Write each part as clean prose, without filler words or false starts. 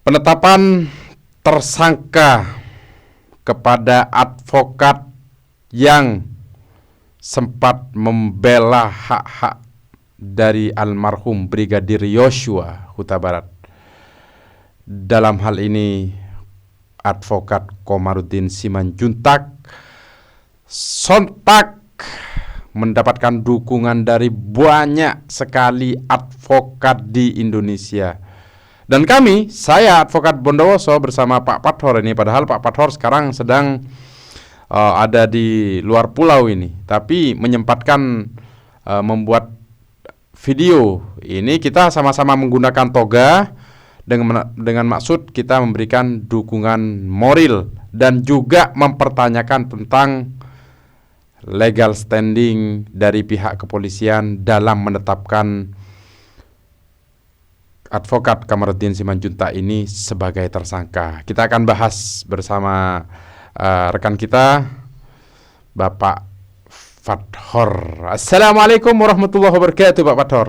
Penetapan tersangka kepada advokat yang sempat membela hak-hak dari almarhum Brigadir Yosua Huta Barat. Dalam hal ini advokat Komarudin Simanjuntak sontak mendapatkan dukungan dari banyak sekali advokat di Indonesia. Dan saya advokat Bondowoso bersama Pak Pathor ini, padahal Pak Pathor sekarang sedang ada di luar pulau ini, tapi menyempatkan membuat video ini. Kita sama-sama menggunakan toga dengan maksud kita memberikan dukungan moral dan juga mempertanyakan tentang legal standing dari pihak kepolisian dalam menetapkan advokat Komarudin Simanjuntak ini sebagai tersangka. Kita akan bahas bersama rekan kita Bapak Pathor. Assalamualaikum warahmatullahi wabarakatuh, Pak Pathor.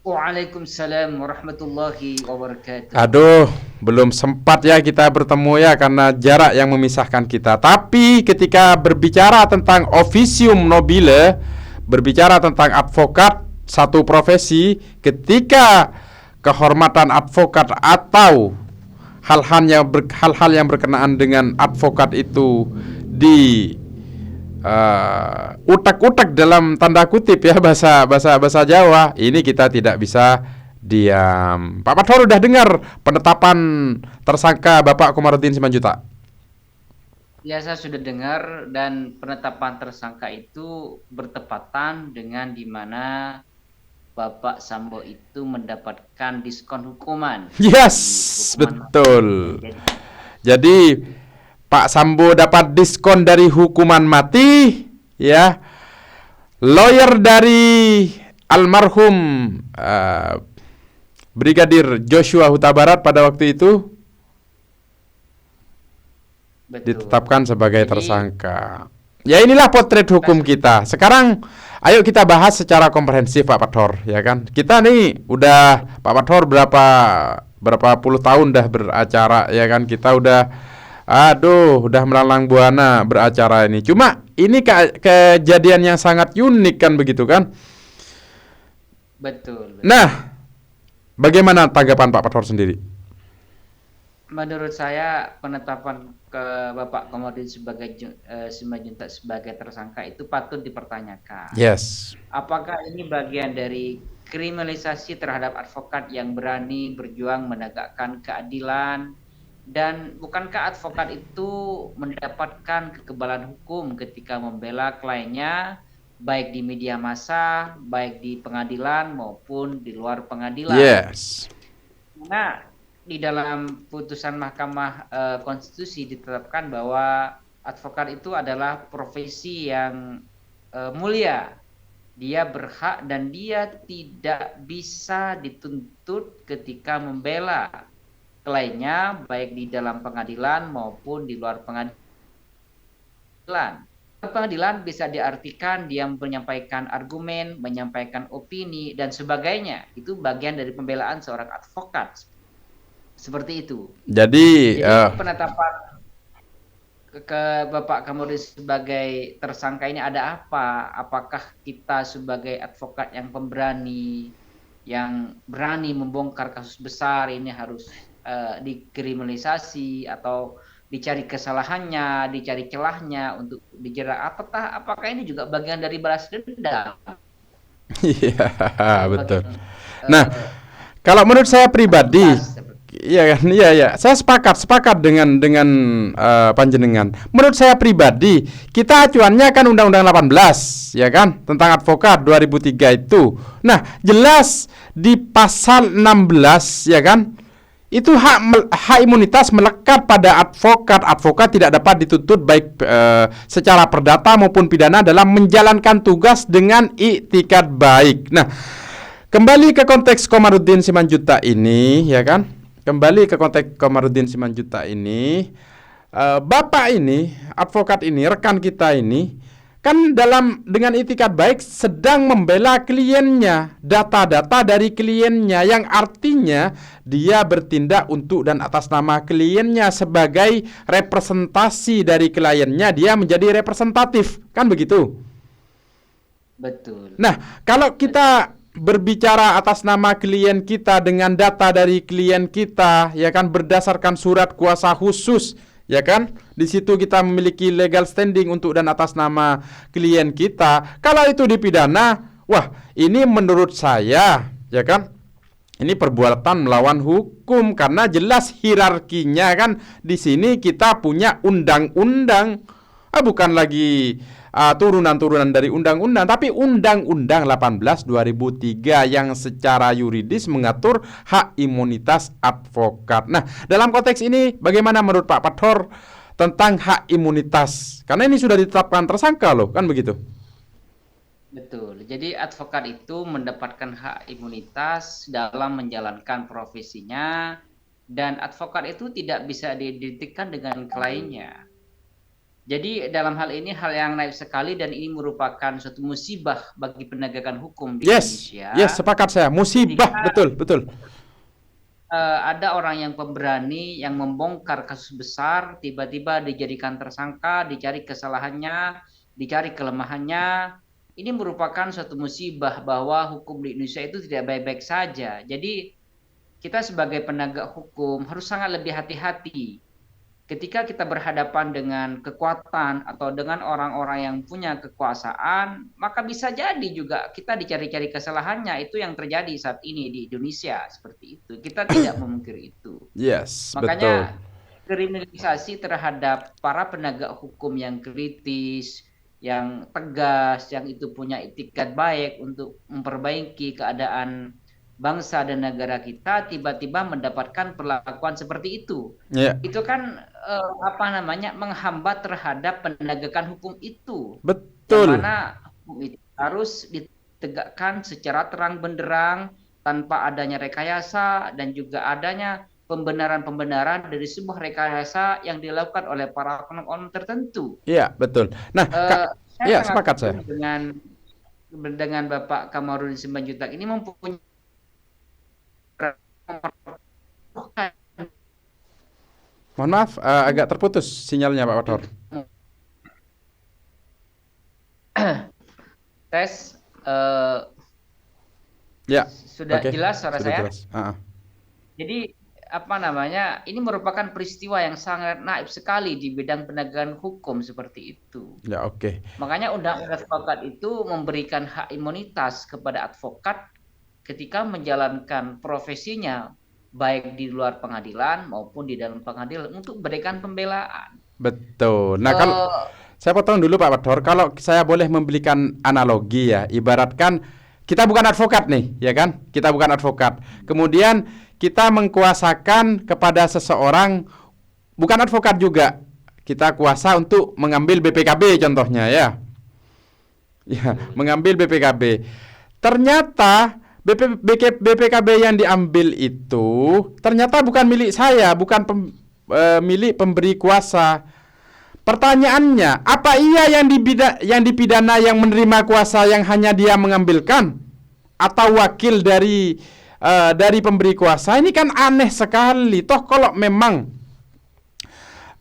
Waalaikumsalam warahmatullahi wabarakatuh. Aduh, belum sempat ya kita bertemu ya karena jarak yang memisahkan kita. Tapi ketika berbicara tentang officium nobile, berbicara tentang advokat satu profesi, ketika kehormatan advokat atau hal-hal yang berkenaan dengan advokat itu di utak-utak dalam tanda kutip ya, bahasa Jawa, ini kita tidak bisa diam. Pak Pathor udah dengar penetapan tersangka Bapak Komarudin Simanjuntak? Ya, saya sudah dengar, dan penetapan tersangka itu bertepatan dengan dimana Bapak Sambo itu mendapatkan diskon hukuman. Yes, betul. Jadi Pak Sambo dapat diskon dari hukuman mati, ya. Lawyer dari almarhum Brigadir Joshua Huta Barat pada waktu itu ditetapkan sebagai tersangka. Ya, inilah potret hukum kita. Sekarang ayo kita bahas secara komprehensif, Pak Pathor, ya kan? Kita nih udah, Pak Pathor berapa puluh tahun dah beracara, ya kan? Kita udah melalang buana beracara ini. Cuma ini kejadian yang sangat unik kan, begitu kan? Betul. Nah, bagaimana tanggapan Pak Pathor sendiri? Menurut saya penetapan ke Bapak Komarudin Simanjuntak sebagai tersangka itu patut dipertanyakan. Yes. Apakah ini bagian dari kriminalisasi terhadap advokat yang berani berjuang menegakkan keadilan, dan bukankah advokat itu mendapatkan kekebalan hukum ketika membela kliennya, baik di media massa, baik di pengadilan maupun di luar pengadilan? Yes. Nah, di dalam putusan Mahkamah Konstitusi ditetapkan bahwa advokat itu adalah profesi yang mulia. Dia berhak dan dia tidak bisa dituntut ketika membela kliennya, baik di dalam pengadilan maupun di luar pengadilan. Pengadilan bisa diartikan dia menyampaikan argumen, menyampaikan opini, dan sebagainya. Itu bagian dari pembelaan seorang advokat. Seperti itu. Jadi penetapan ke Bapak Komarudin sebagai tersangka ini ada apa? Apakah kita sebagai advokat yang pemberani, yang berani membongkar kasus besar ini harus dikriminalisasi, atau dicari kesalahannya, dicari celahnya untuk dijerat? Apakah ini juga bagian dari balas dendam? Iya, betul. Nah, kalau menurut saya pribadi, iya kan, iya. Saya sepakat dengan panjenengan. Menurut saya pribadi, kita acuannya kan Undang-Undang 18, ya kan, tentang advokat 2003 itu. Nah, jelas di pasal 16, ya kan, itu hak imunitas melekat pada advokat. Advokat tidak dapat dituntut baik secara perdata maupun pidana dalam menjalankan tugas dengan iktikat baik. Nah, kembali ke konteks Komarudin Simanjuntak ini, ya kan? Kembali ke konteks Komarudin Simanjuntak ini, Bapak ini, advokat ini, rekan kita ini, kan dengan itikat baik sedang membela kliennya, data-data dari kliennya, yang artinya dia bertindak untuk dan atas nama kliennya sebagai representasi dari kliennya, dia menjadi representatif, kan begitu? Betul. Nah, kalau kita berbicara atas nama klien kita dengan data dari klien kita, ya kan, berdasarkan surat kuasa khusus, ya kan? Di situ kita memiliki legal standing untuk dan atas nama klien kita. Kalau itu dipidana, wah, ini menurut saya, ya kan? Ini perbuatan melawan hukum karena jelas hierarkinya kan. Di sini kita punya undang-undang, bukan lagi turunan-turunan dari undang-undang, tapi Undang-Undang 18 2003 yang secara yuridis mengatur hak imunitas advokat. Nah, dalam konteks ini bagaimana menurut Pak Pathor tentang hak imunitas? Karena ini sudah ditetapkan tersangka loh, kan begitu? Betul. Jadi advokat itu mendapatkan hak imunitas dalam menjalankan profesinya, dan advokat itu tidak bisa diidentikan dengan kliennya. Jadi dalam hal ini hal yang naif sekali, dan ini merupakan suatu musibah bagi penegakan hukum di Indonesia. Yes, sepakat saya. Musibah, betul, betul. Ada orang yang pemberani yang membongkar kasus besar, tiba-tiba dijadikan tersangka, dicari kesalahannya, dicari kelemahannya. Ini merupakan suatu musibah bahwa hukum di Indonesia itu tidak baik-baik saja. Jadi kita sebagai penegak hukum harus sangat lebih hati-hati ketika kita berhadapan dengan kekuatan atau dengan orang-orang yang punya kekuasaan. Maka bisa jadi juga kita dicari-cari kesalahannya. Itu yang terjadi saat ini di Indonesia, seperti itu. Kita tidak memungkiri itu. Yes, Makanya betul. kriminalisasi terhadap para penegak hukum yang kritis, yang tegas, yang itu punya itikat baik untuk memperbaiki keadaan bangsa dan negara kita, tiba-tiba mendapatkan perlakuan seperti itu. Itu kan menghambat terhadap penegakan hukum itu. Betul. Yang mana hukum itu harus ditegakkan secara terang benderang, tanpa adanya rekayasa dan juga adanya pembenaran-pembenaran dari sebuah rekayasa yang dilakukan oleh para oknum tertentu. Iya, betul. Nah, saya sepakat saya. Dengan Bapak Kamarudin Simanjuntak ini mempunyai mohon maaf, agak terputus sinyalnya Pak Pathor. Tes, ya, sudah jelas suara saya? Jelas. Jadi ini merupakan peristiwa yang sangat naif sekali di bidang penegakan hukum seperti itu. Ya, oke. Makanya undang-undang advokat itu memberikan hak imunitas kepada advokat ketika menjalankan profesinya, baik di luar pengadilan maupun di dalam pengadilan, untuk memberikan pembelaan. Betul. Nah, kalau saya potong dulu Pak Pathor, kalau saya boleh memberikan analogi ya, ibaratkan kita bukan advokat nih, ya kan? Kita bukan advokat. Kemudian kita mengkuasakan kepada seseorang, bukan advokat juga, kita kuasa untuk mengambil BPKB contohnya ya. Ya, mengambil BPKB. Ternyata BPKB yang diambil itu ternyata bukan milik saya, bukan milik pemberi kuasa. Pertanyaannya, apa iya yang dipidana yang menerima kuasa yang hanya dia mengambilkan, atau wakil dari pemberi kuasa? Ini kan aneh sekali. Toh kalau memang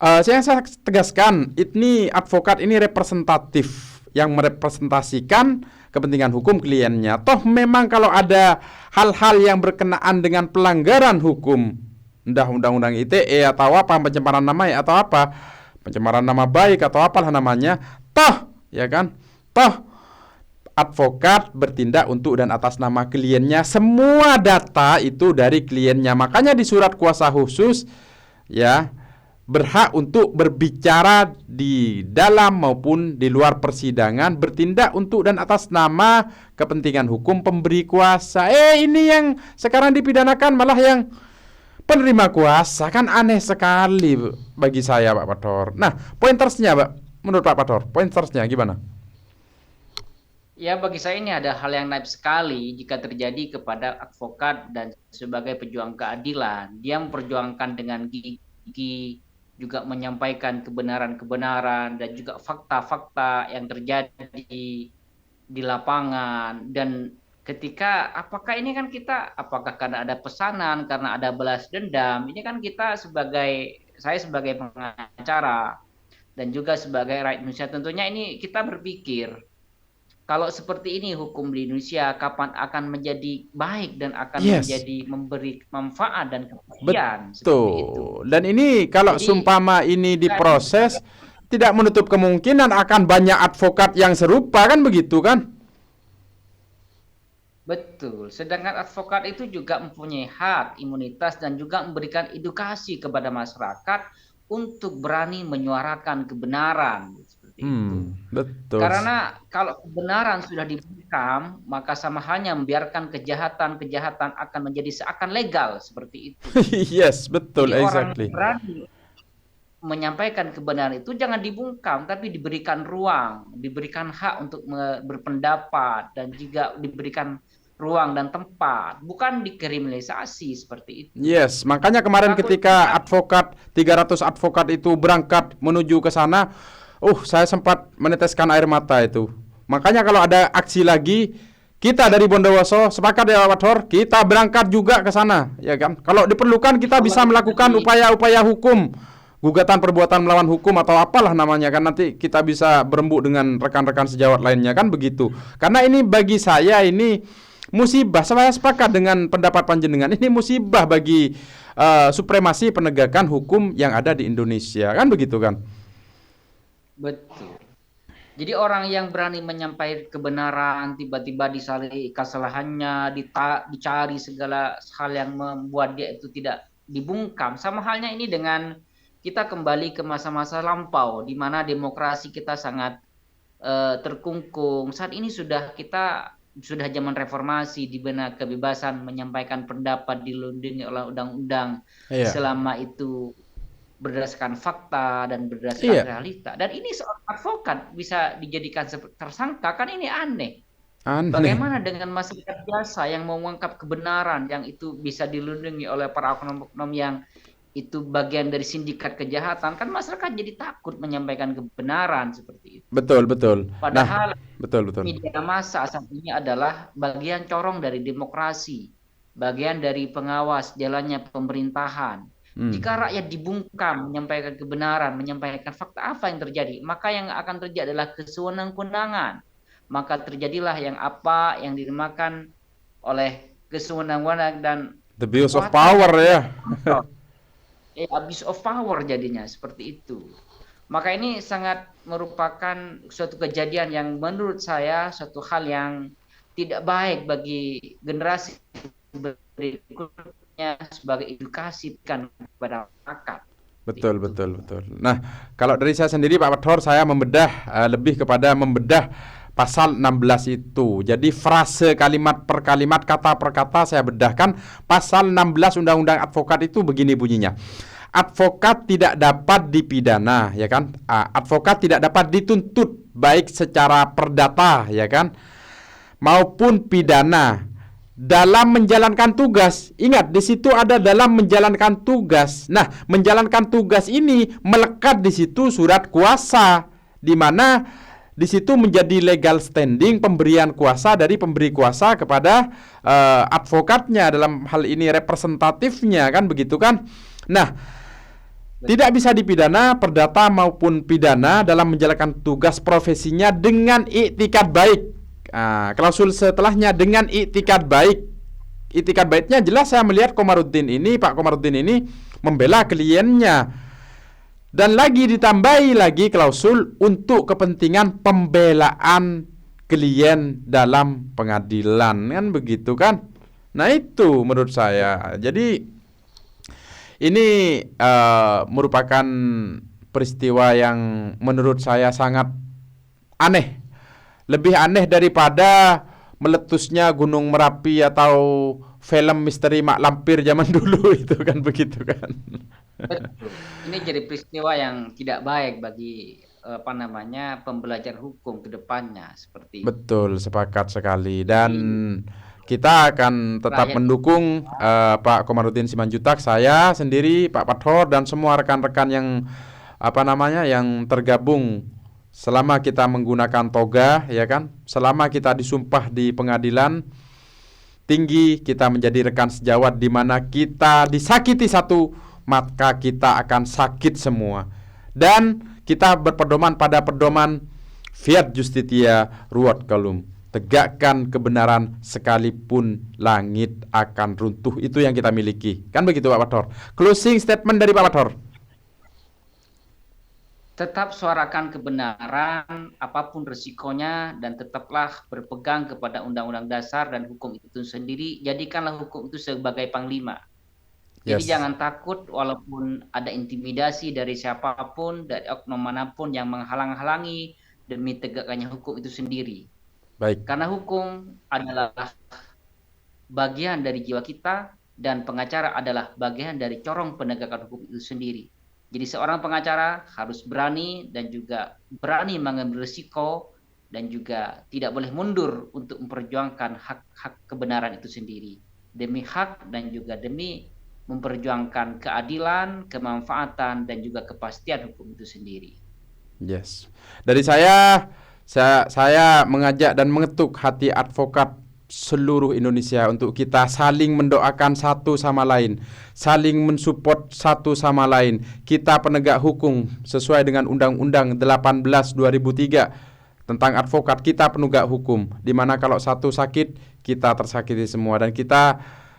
saya tegaskan, ini advokat ini representatif yang merepresentasikan kepentingan hukum kliennya. Toh memang kalau ada hal-hal yang berkenaan dengan pelanggaran hukum, entah undang-undang ITE atau apa, pencemaran nama atau apa, pencemaran nama baik atau apalah namanya, toh ya kan, toh advokat bertindak untuk dan atas nama kliennya. Semua data itu dari kliennya. Makanya di surat kuasa khusus ya, berhak untuk berbicara di dalam maupun di luar persidangan, bertindak untuk dan atas nama kepentingan hukum pemberi kuasa. Ini yang sekarang dipidanakan malah yang penerima kuasa, kan aneh sekali bagi saya Pak Pathor. Nah, pointersnya Pak, menurut Pak Pathor, pointersnya gimana? Ya, bagi saya ini ada hal yang naif sekali jika terjadi kepada advokat dan sebagai pejuang keadilan. Dia memperjuangkan dengan gigi juga menyampaikan kebenaran-kebenaran dan juga fakta-fakta yang terjadi di lapangan. Dan ketika apakah ini kan kita, apakah karena ada pesanan, karena ada balas dendam, ini kan kita sebagai, saya sebagai pengacara dan juga sebagai rakyat Indonesia, tentunya ini kita berpikir kalau seperti ini hukum di Indonesia kapan akan menjadi baik dan akan Yes, menjadi memberi manfaat dan kepastian seperti itu. betul. Dan ini kalau Jadi sumpama ini nggak bisa. diproses, tidak menutup kemungkinan akan banyak advokat yang serupa kan begitu kan? Betul. Sedangkan advokat itu juga mempunyai hak, imunitas, dan juga memberikan edukasi kepada masyarakat untuk berani menyuarakan kebenaran. Seperti itu. Betul. Karena kalau kebenaran sudah dibungkam, maka sama halnya membiarkan kejahatan-kejahatan akan menjadi seakan legal. Seperti itu. Yes, betul, Jadi orang yang exactly. berani menyampaikan kebenaran itu jangan dibungkam, tapi diberikan ruang, diberikan hak untuk berpendapat, dan juga diberikan ruang dan tempat, bukan dikriminalisasi seperti itu. Yes, makanya kemarin Takut ketika advokat 300 advokat itu berangkat menuju ke sana, saya sempat meneteskan air mata itu. Makanya kalau ada aksi lagi, kita dari Bondowoso sepakat ya Pak Thor, kita berangkat juga ke sana, ya kan? Kalau diperlukan kita bisa kalau melakukan di upaya-upaya hukum, gugatan perbuatan melawan hukum atau apalah namanya kan, nanti kita bisa berembuk dengan rekan-rekan sejawat lainnya kan begitu. Karena ini bagi saya ini musibah. Saya sepakat dengan pendapat panjenengan. Ini musibah bagi supremasi penegakan hukum yang ada di Indonesia. Kan begitu kan? Betul. Jadi orang yang berani menyampaikan kebenaran tiba-tiba disalih kesalahannya, dicari segala hal yang membuat dia itu tidak dibungkam. Sama halnya ini dengan kita kembali ke masa-masa lampau di mana demokrasi kita sangat terkungkung. Saat ini sudah zaman reformasi di mana kebebasan menyampaikan pendapat dilindungi oleh undang-undang Iya. selama itu berdasarkan fakta dan berdasarkan Iya. realita. Dan ini seorang advokat bisa dijadikan tersangka, kan ini aneh. Aneh. Bagaimana dengan masyarakat biasa yang mau mengungkap kebenaran yang itu bisa dilindungi oleh para oknum-oknum yang itu bagian dari sindikat kejahatan, kan masyarakat jadi takut menyampaikan kebenaran seperti itu. Betul, betul. Nah, Padahal betul, betul. media massa saat ini adalah bagian corong dari demokrasi, bagian dari pengawas jalannya pemerintahan. Hmm. Jika rakyat dibungkam menyampaikan kebenaran, menyampaikan fakta apa yang terjadi, maka yang akan terjadi adalah kesewenang-wenangan. Maka terjadilah yang dinamakan oleh kesewenang-wenangan dan The abuse of kekuatan power yang tidak ya. kontrol. Abuse of power jadinya seperti itu. Maka ini sangat merupakan suatu kejadian yang menurut saya suatu hal yang tidak baik bagi generasi berikutnya sebagai edukasi kan kepada masyarakat. Betul, Itu. betul, betul. Nah, kalau dari saya sendiri Pak Thor, saya membedah lebih kepada membedah pasal 16 itu. Jadi frase kalimat per kalimat, kata per kata saya bedahkan. Pasal 16 Undang-Undang Advokat itu begini bunyinya. Advokat tidak dapat dipidana, ya kan? Advokat tidak dapat dituntut baik secara perdata, ya kan? Maupun pidana dalam menjalankan tugas. Ingat, di situ ada dalam menjalankan tugas. Nah, menjalankan tugas ini melekat di situ surat kuasa, di mana di situ menjadi legal standing pemberian kuasa dari pemberi kuasa kepada advokatnya, dalam hal ini representatifnya, kan begitu kan? Nah, tidak bisa dipidana perdata maupun pidana dalam menjalankan tugas profesinya dengan iktikat baik. Klausul setelahnya dengan iktikat baik. Iktikat baiknya jelas saya melihat Pak Komarudin ini membela kliennya. Dan lagi ditambahi lagi klausul untuk kepentingan pembelaan klien dalam pengadilan, kan begitu kan? Nah, itu menurut saya. Jadi ini merupakan peristiwa yang menurut saya sangat aneh. Lebih aneh daripada meletusnya Gunung Merapi atau film misteri Mak Lampir zaman dulu itu, kan begitu kan. Betul. Ini jadi peristiwa yang tidak baik bagi pembelajar hukum ke depannya seperti itu. Betul, sepakat sekali. Dan Jadi kita akan tetap mendukung Pak Komarudin Simanjuntak, saya sendiri, Pak Pathor, dan semua rekan-rekan yang yang tergabung selama kita menggunakan toga, ya kan? Selama kita disumpah di pengadilan tinggi, kita menjadi rekan sejawat, di mana kita disakiti satu, maka kita akan sakit semua. Dan kita berpedoman pada pedoman Fiat Justitia Ruat Kalum, tegakkan kebenaran sekalipun langit akan runtuh. Itu yang kita miliki. Kan begitu Pak Pathor? Closing statement dari Pak Pathor. Tetap suarakan kebenaran apapun resikonya, dan tetaplah berpegang kepada Undang-Undang Dasar dan hukum itu sendiri. Jadikanlah hukum itu sebagai panglima. Jadi jangan takut walaupun ada intimidasi dari siapapun, dari oknum manapun yang menghalang-halangi demi tegakkannya hukum itu sendiri. Baik. Karena hukum adalah bagian dari jiwa kita, dan pengacara adalah bagian dari corong penegakan hukum itu sendiri. Jadi seorang pengacara harus berani dan juga berani mengambil risiko, dan juga tidak boleh mundur untuk memperjuangkan hak-hak kebenaran itu sendiri. Demi hak dan juga demi memperjuangkan keadilan, kemanfaatan, dan juga kepastian hukum itu sendiri. Yes. Dari saya mengajak dan mengetuk hati advokat seluruh Indonesia untuk kita saling mendoakan satu sama lain, saling mensupport satu sama lain. Kita penegak hukum sesuai dengan Undang-Undang 18 2003 tentang advokat, kita penegak hukum, di mana kalau satu sakit, kita tersakiti semua. Dan kita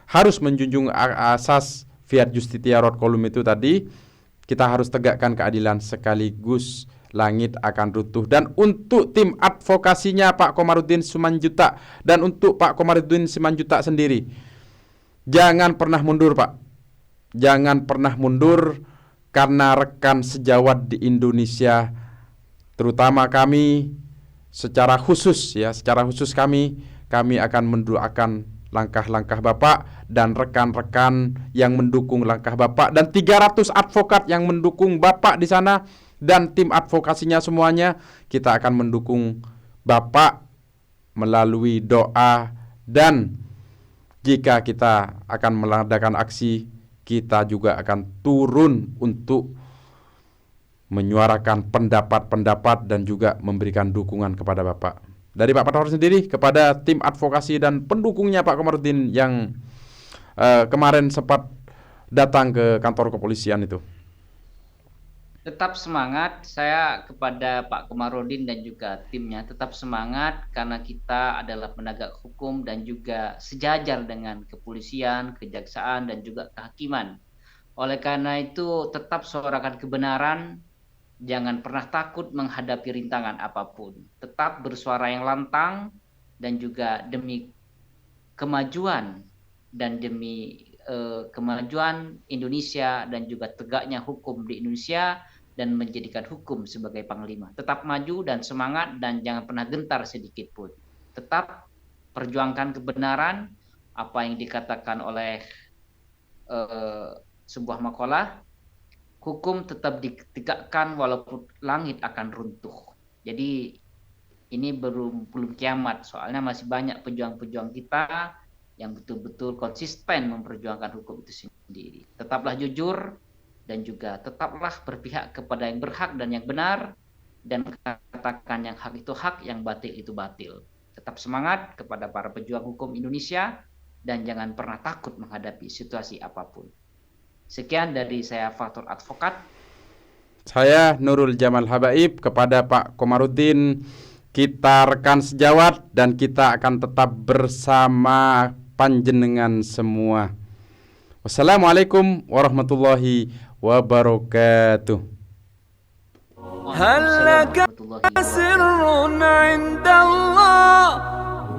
harus menjunjung asas Fiat Justitia Ruat Kalum itu tadi. Kita harus tegakkan keadilan sekaligus langit akan runtuh. Dan untuk tim advokasinya Pak Komarudin Simanjuntak, dan untuk Pak Komarudin Simanjuntak sendiri, jangan pernah mundur Pak. Jangan pernah mundur, karena rekan sejawat di Indonesia, terutama kami secara khusus kami akan mendoakan langkah-langkah Bapak dan rekan-rekan yang mendukung langkah Bapak, dan 300 advokat yang mendukung Bapak di sana, dan tim advokasinya semuanya. Kita akan mendukung Bapak melalui doa, dan jika kita akan mengadakan aksi, kita juga akan turun untuk menyuarakan pendapat-pendapat dan juga memberikan dukungan kepada Bapak. Dari Pak Pathor sendiri kepada tim advokasi dan pendukungnya Pak Komarudin yang kemarin sempat datang ke kantor kepolisian itu. Tetap semangat, saya kepada Pak Komarudin dan juga timnya, tetap semangat, karena kita adalah penegak hukum dan juga sejajar dengan kepolisian, kejaksaan, dan juga kehakiman. Oleh karena itu, tetap suarakan kebenaran, jangan pernah takut menghadapi rintangan apapun. Tetap bersuara yang lantang, dan juga demi kemajuan dan demi kemajuan Indonesia dan juga tegaknya hukum di Indonesia, dan menjadikan hukum sebagai panglima. Tetap maju dan semangat, dan jangan pernah gentar sedikit pun. Tetap perjuangkan kebenaran, apa yang dikatakan oleh sebuah makalah, hukum tetap ditegakkan walaupun langit akan runtuh. Jadi ini belum kiamat, soalnya masih banyak pejuang-pejuang kita yang betul-betul konsisten memperjuangkan hukum itu sendiri. Tetaplah jujur, dan juga tetaplah berpihak kepada yang berhak dan yang benar, dan katakan yang hak itu hak, yang batil itu batil. Tetap semangat kepada para pejuang hukum Indonesia, dan jangan pernah takut menghadapi situasi apapun. Sekian dari saya, Faktor Advokat. Saya Nurul Jamal Habaib kepada Pak Komarudin. Kita rekan sejawat, dan kita akan tetap bersama panjenengan semua. Wassalamualaikum warahmatullahi wabarakatuh. هل لك سر عند الله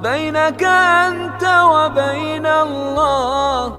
بينك أنت وبين الله